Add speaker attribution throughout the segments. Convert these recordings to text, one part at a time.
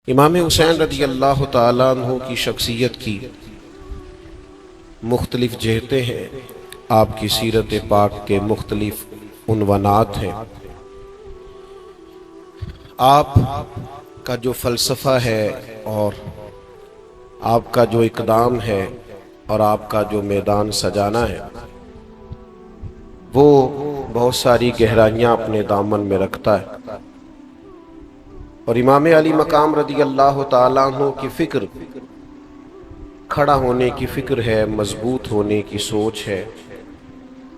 Speaker 1: امام حسین رضی اللہ تعالیٰ عنہ کی شخصیت کی مختلف جہتیں ہیں، آپ کی سیرت پاک کے مختلف عنوانات ہیں۔ آپ کا جو فلسفہ ہے اور آپ کا جو اقدام ہے اور آپ کا جو میدان سجانا ہے وہ بہت ساری گہرائیاں اپنے دامن میں رکھتا ہے، اور امام علی مقام رضی اللہ تعالیٰ عنہ کی فکر کھڑا ہونے کی فکر ہے، مضبوط ہونے کی سوچ ہے،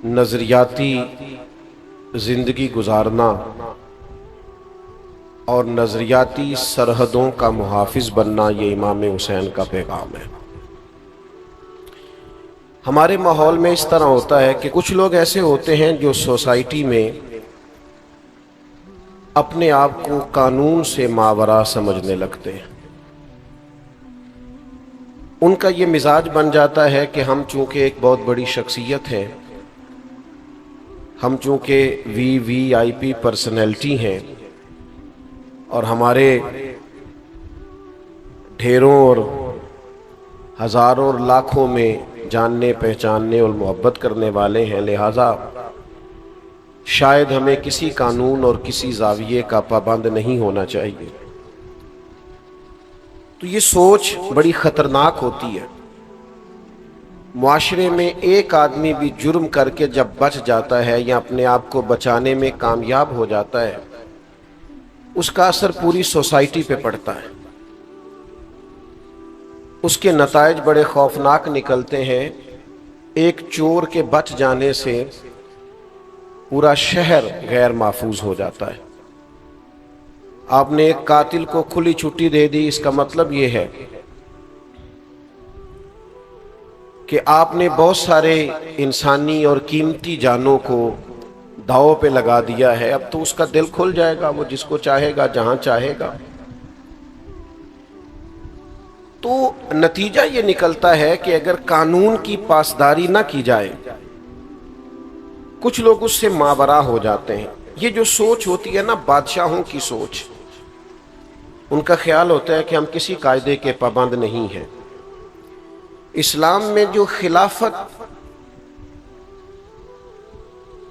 Speaker 1: نظریاتی زندگی گزارنا اور نظریاتی سرحدوں کا محافظ بننا، یہ امام حسین کا پیغام ہے۔ ہمارے ماحول میں اس طرح ہوتا ہے کہ کچھ لوگ ایسے ہوتے ہیں جو سوسائٹی میں اپنے آپ کو قانون سے ماوراء سمجھنے لگتے ہیں۔ ان کا یہ مزاج بن جاتا ہے کہ ہم چونکہ ایک بہت بڑی شخصیت ہیں، ہم چونکہ وی آئی پی پرسنالٹی ہیں، اور ہمارے ڈھیروں اور ہزاروں اور لاکھوں میں جاننے پہچاننے اور محبت کرنے والے ہیں، لہٰذا شاید ہمیں کسی قانون اور کسی زاویے کا پابند نہیں ہونا چاہیے۔ تو یہ سوچ بڑی خطرناک ہوتی ہے۔ معاشرے میں ایک آدمی بھی جرم کر کے جب بچ جاتا ہے یا اپنے آپ کو بچانے میں کامیاب ہو جاتا ہے، اس کا اثر پوری سوسائٹی پہ پڑتا ہے، اس کے نتائج بڑے خوفناک نکلتے ہیں۔ ایک چور کے بچ جانے سے پورا شہر غیر محفوظ ہو جاتا ہے۔ آپ نے ایک قاتل کو کھلی چھٹی دے دی، اس کا مطلب یہ ہے کہ آپ نے بہت سارے انسانی اور قیمتی جانوں کو داؤ پہ لگا دیا ہے۔ اب تو اس کا دل کھل جائے گا، وہ جس کو چاہے گا جہاں چاہے گا۔ تو نتیجہ یہ نکلتا ہے کہ اگر قانون کی پاسداری نہ کی جائے، کچھ لوگ اس سے ماوراء ہو جاتے ہیں۔ یہ جو سوچ ہوتی ہے نا، بادشاہوں کی سوچ، ان کا خیال ہوتا ہے کہ ہم کسی قاعدے کے پابند نہیں ہیں۔ اسلام میں جو خلافت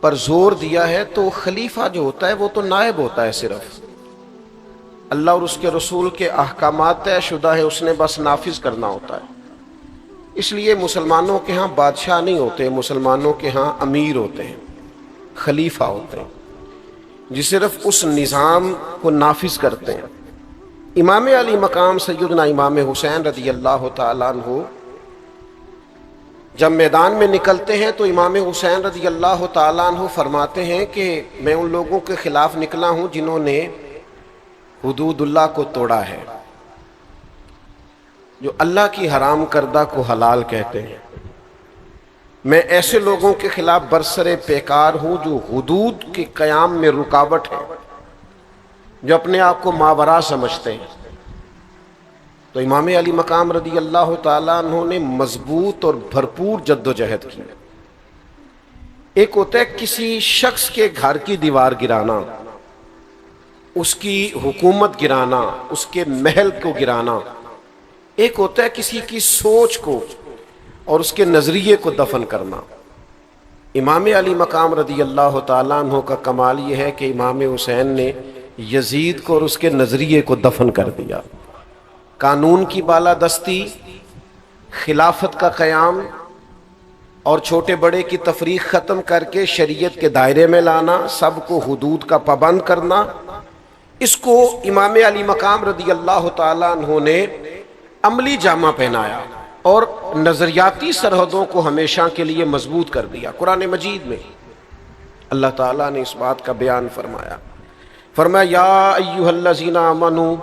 Speaker 1: پر زور دیا ہے، تو خلیفہ جو ہوتا ہے وہ تو نائب ہوتا ہے، صرف اللہ اور اس کے رسول کے احکامات طے شدہ ہے، اس نے بس نافذ کرنا ہوتا ہے۔ اس لیے مسلمانوں کے ہاں بادشاہ نہیں ہوتے، مسلمانوں کے ہاں امیر ہوتے ہیں، خلیفہ ہوتے ہیں، جو صرف اس نظام کو نافذ کرتے ہیں۔ امام علی مقام سیدنا امام حسین رضی اللہ تعالیٰ عنہ جب میدان میں نکلتے ہیں تو امام حسین رضی اللہ تعالیٰ عنہ فرماتے ہیں کہ میں ان لوگوں کے خلاف نکلا ہوں جنہوں نے حدود اللہ کو توڑا ہے، جو اللہ کی حرام کردہ کو حلال کہتے ہیں۔ میں ایسے لوگوں کے خلاف برسر پیکار ہوں جو حدود کے قیام میں رکاوٹ ہے، جو اپنے آپ کو ماوراء سمجھتے ہیں۔ تو امام علی مقام رضی اللہ تعالیٰ عنہ نے مضبوط اور بھرپور جد و جہد کی۔ ایک ہوتا ہے کسی شخص کے گھر کی دیوار گرانا، اس کی حکومت گرانا، اس کے محل کو گرانا، ایک ہوتا ہے کسی کی سوچ کو اور اس کے نظریے کو دفن کرنا۔ امام علی مقام رضی اللہ تعالیٰ عنہ کا کمال یہ ہے کہ امام حسین نے یزید کو اور اس کے نظریے کو دفن کر دیا۔ قانون کی بالادستی، خلافت کا قیام اور چھوٹے بڑے کی تفریق ختم کر کے شریعت کے دائرے میں لانا، سب کو حدود کا پابند کرنا، اس کو امام علی مقام رضی اللہ تعالیٰ عنہ نے عملی جامہ پہنایا اور نظریاتی سرحدوں کو ہمیشہ کے لیے مضبوط کر دیا۔ قرآن مجید میں اللہ تعالیٰ نے اس بات کا بیان فرمایا یا ایھا الذین آمنوا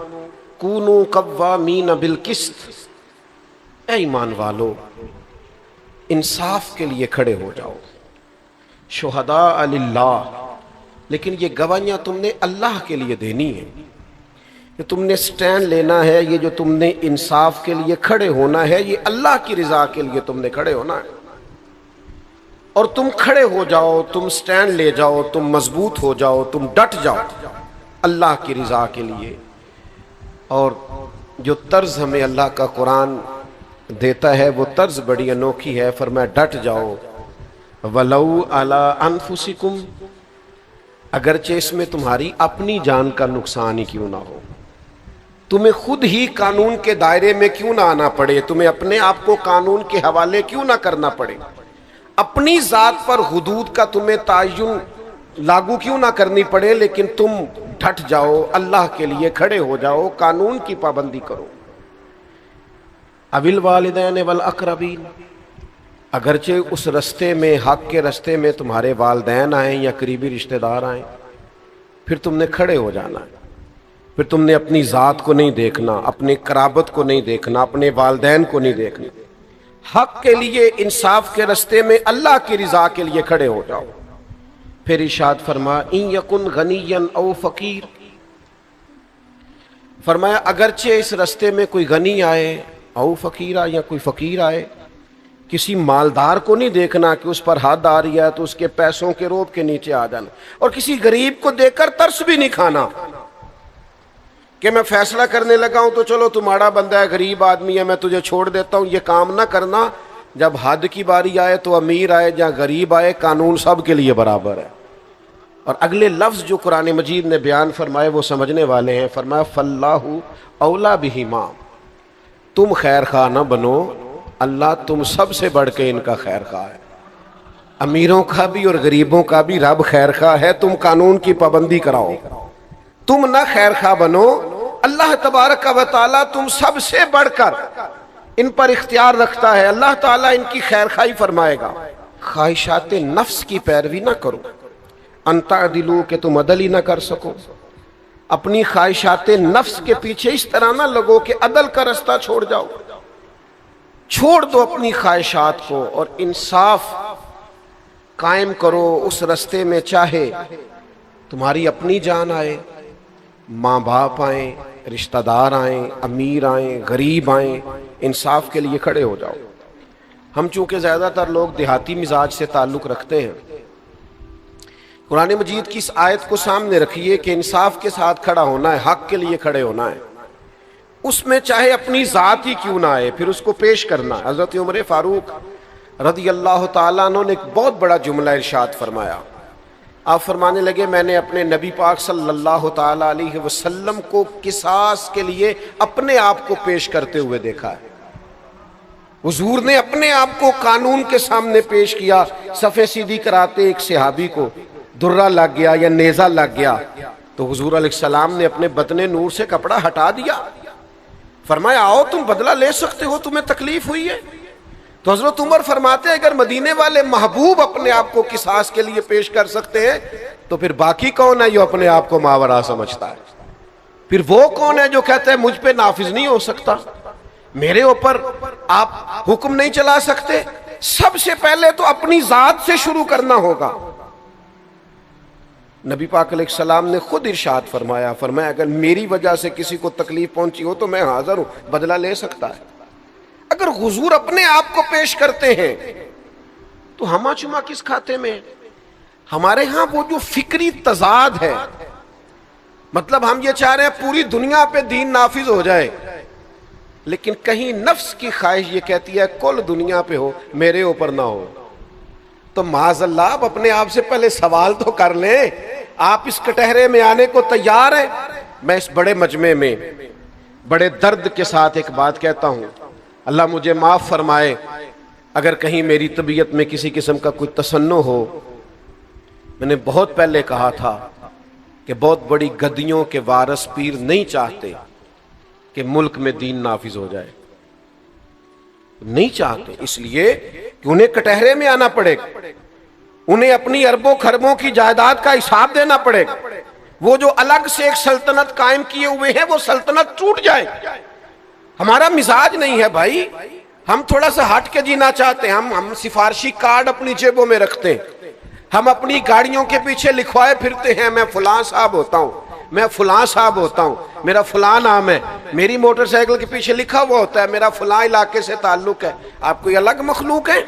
Speaker 1: کونوا قوامین بالقسط، اے ایمان والو انصاف کے لیے کھڑے ہو جاؤ، شہداء للہ، لیکن یہ گواہیاں تم نے اللہ کے لیے دینی ہے، یہ تم نے سٹینڈ لینا ہے، یہ جو تم نے انصاف کے لیے کھڑے ہونا ہے، یہ اللہ کی رضا کے لیے تم نے کھڑے ہونا ہے۔ اور تم کھڑے ہو جاؤ، تم سٹینڈ لے جاؤ، تم مضبوط ہو جاؤ، تم ڈٹ جاؤ اللہ کی رضا کے لیے۔ اور جو طرز ہمیں اللہ کا قرآن دیتا ہے وہ طرز بڑی انوکھی ہے. فرمایا ڈٹ جاؤ. وَلَوْ عَلَىٰ أَنفُسِكُمْ، اگرچہ اس میں تمہاری اپنی جان کا نقصان ہی کیوں نہ ہو، تمہیں خود ہی قانون کے دائرے میں کیوں نہ آنا پڑے، تمہیں اپنے آپ کو قانون کے حوالے کیوں نہ کرنا پڑے، اپنی ذات پر حدود کا تمہیں تعین لاگو کیوں نہ کرنی پڑے، لیکن تم ڈٹ جاؤ، اللہ کے لیے کھڑے ہو جاؤ، قانون کی پابندی کرو. اوِل والدین والاقربین، اگرچہ اس رستے میں، حق کے رستے میں تمہارے والدین آئیں یا قریبی رشتہ دار آئیں، پھر تم نے کھڑے ہو جانا ہے. پھر تم نے اپنی ذات کو نہیں دیکھنا، اپنے قرابت کو نہیں دیکھنا، اپنے والدین کو نہیں دیکھنا. حق کے لیے، انصاف کے رستے میں اللہ کی رضا کے لیے کھڑے ہو جاؤ. پھر ارشاد فرما ان یکن غنیا او فقیر، فرمایا اگرچہ اس رستے میں کوئی غنی آئے، او فقیرہ، یا کوئی فقیر آئے، کسی مالدار کو نہیں دیکھنا کہ اس پر حد آ رہی ہے تو اس کے پیسوں کے روب کے نیچے آ جانا، اور کسی غریب کو دیکھ کر ترس بھی نہیں کھانا کہ میں فیصلہ کرنے لگا ہوں تو چلو تمہارا بندہ ہے، غریب آدمی ہے، میں تجھے چھوڑ دیتا ہوں. یہ کام نہ کرنا. جب حد کی باری آئے تو امیر آئے یا غریب آئے، قانون سب کے لیے برابر ہے. اور اگلے لفظ جو قرآن مجید نے بیان فرمائے وہ سمجھنے والے ہیں. فرمایا فاللہ اولا بہما، تم خیر خواہ نہ بنو، اللہ تم سب سے بڑھ کے ان کا خیر خواہ ہے. امیروں کا بھی اور غریبوں کا بھی رب خیر خواہ ہے. تم قانون کی پابندی کراؤ، تم نہ خیر خواہ بنو. اللہ تبارک و تعالیٰ تم سب سے بڑھ کر ان پر اختیار رکھتا ہے. اللہ تعالیٰ ان کی خیر خواہی فرمائے گا. خواہشات نفس کی پیروی نہ کرو، ان تعدلوا کہ تم عدل ہی نہ کر سکو. اپنی خواہشات نفس کے پیچھے اس طرح نہ لگو کہ عدل کا رستہ چھوڑ جاؤ. چھوڑ دو اپنی خواہشات کو اور انصاف قائم کرو اس رستے میں. چاہے تمہاری اپنی جان آئے، ماں باپ آئیں، رشتہ دار آئیں، امیر آئیں، غریب آئیں، انصاف کے لیے کھڑے ہو جاؤ. ہم چونکہ زیادہ تر لوگ دیہاتی مزاج سے تعلق رکھتے ہیں، قرآن مجید کی اس آیت کو سامنے رکھیے کہ انصاف کے ساتھ کھڑا ہونا ہے، حق کے لیے کھڑے ہونا ہے. اس میں چاہے اپنی ذات ہی کیوں نہ آئے، پھر اس کو پیش کرنا. حضرت عمر فاروق رضی اللہ تعالیٰ عنہ نے ایک بہت بڑا جملہ ارشاد فرمایا. آپ فرمانے لگے میں نے اپنے نبی پاک صلی اللہ تعالیٰ علیہ وسلم کو قصاص کے لیے اپنے آپ کو پیش کرتے ہوئے دیکھا ہے. حضور نے اپنے آپ کو قانون کے سامنے پیش کیا. صفے سیدھی کراتے ایک صحابی کو درہ لگ گیا یا نیزہ لگ گیا تو حضور علیہ السلام نے اپنے بدن نور سے کپڑا ہٹا دیا. فرمایا آؤ تم بدلہ لے سکتے ہو، تمہیں تکلیف ہوئی ہے. تو حضرت عمر فرماتے ہیں اگر مدینے والے محبوب اپنے آپ کو قصاص کے لیے پیش کر سکتے ہیں تو پھر باقی کون ہے جو اپنے آپ کو ماورا سمجھتا ہے؟ پھر وہ کون ہے جو کہتا ہے مجھ پہ نافذ نہیں ہو سکتا، میرے اوپر آپ حکم نہیں چلا سکتے؟ سب سے پہلے تو اپنی ذات سے شروع کرنا ہوگا. نبی پاک علیہ السلام نے خود ارشاد فرمایا اگر میری وجہ سے کسی کو تکلیف پہنچی ہو تو میں حاضر ہوں، بدلہ لے سکتا ہے. اگر حضور اپنے آپ کو پیش کرتے ہیں تو ہما چما کس کھاتے میں؟ ہمارے ہاں وہ جو فکری تضاد ہے، مطلب ہم یہ چاہ رہے ہیں پوری دنیا پہ دین نافذ ہو جائے، لیکن کہیں نفس کی خواہش یہ کہتی ہے کل دنیا پہ ہو، میرے اوپر نہ ہو. تو معاذ اللہ آپ اپنے آپ سے پہلے سوال تو کر لیں، آپ اس کٹہرے میں آنے کو تیار ہیں؟ میں اس بڑے مجمع میں بڑے درد کے ساتھ ایک بات کہتا ہوں، اللہ مجھے معاف فرمائے اگر کہیں میری طبیعت میں کسی قسم کا کوئی تصنع ہو. میں نے بہت پہلے کہا تھا کہ بہت بڑی گدیوں کے وارث پیر نہیں چاہتے کہ ملک میں دین نافذ ہو جائے، نہیں چاہتے، اس لیے کہ انہیں کٹہرے میں آنا پڑے گا، انہیں اپنی اربوں خربوں کی جائیداد کا حساب دینا پڑے گا. وہ جو الگ سے ایک سلطنت قائم کیے ہوئے ہیں وہ سلطنت ٹوٹ جائے. ہمارا مزاج نہیں ہے بھائی، ہم تھوڑا سا ہٹ کے جینا چاہتے ہیں. ہم سفارشی کارڈ اپنی جیبوں میں رکھتے ہیں، ہم اپنی گاڑیوں کے پیچھے لکھوائے پھرتے ہیں میں فلاں صاحب ہوتا ہوں، میں فلاں صاحب ہوتا ہوں، میرا فلاں نام ہے. میری موٹر سائیکل کے پیچھے لکھا ہوا ہوتا ہے میرا فلاں علاقے سے تعلق ہے. آپ کوئی الگ مخلوق ہیں؟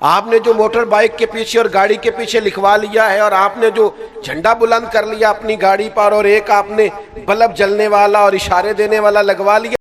Speaker 1: آپ نے جو موٹر بائک کے پیچھے اور گاڑی کے پیچھے لکھوا لیا ہے، اور آپ نے جو جھنڈا بلند کر لیا اپنی گاڑی پر، اور ایک آپ نے بلب جلنے والا اور اشارے دینے والا لگوا لیا،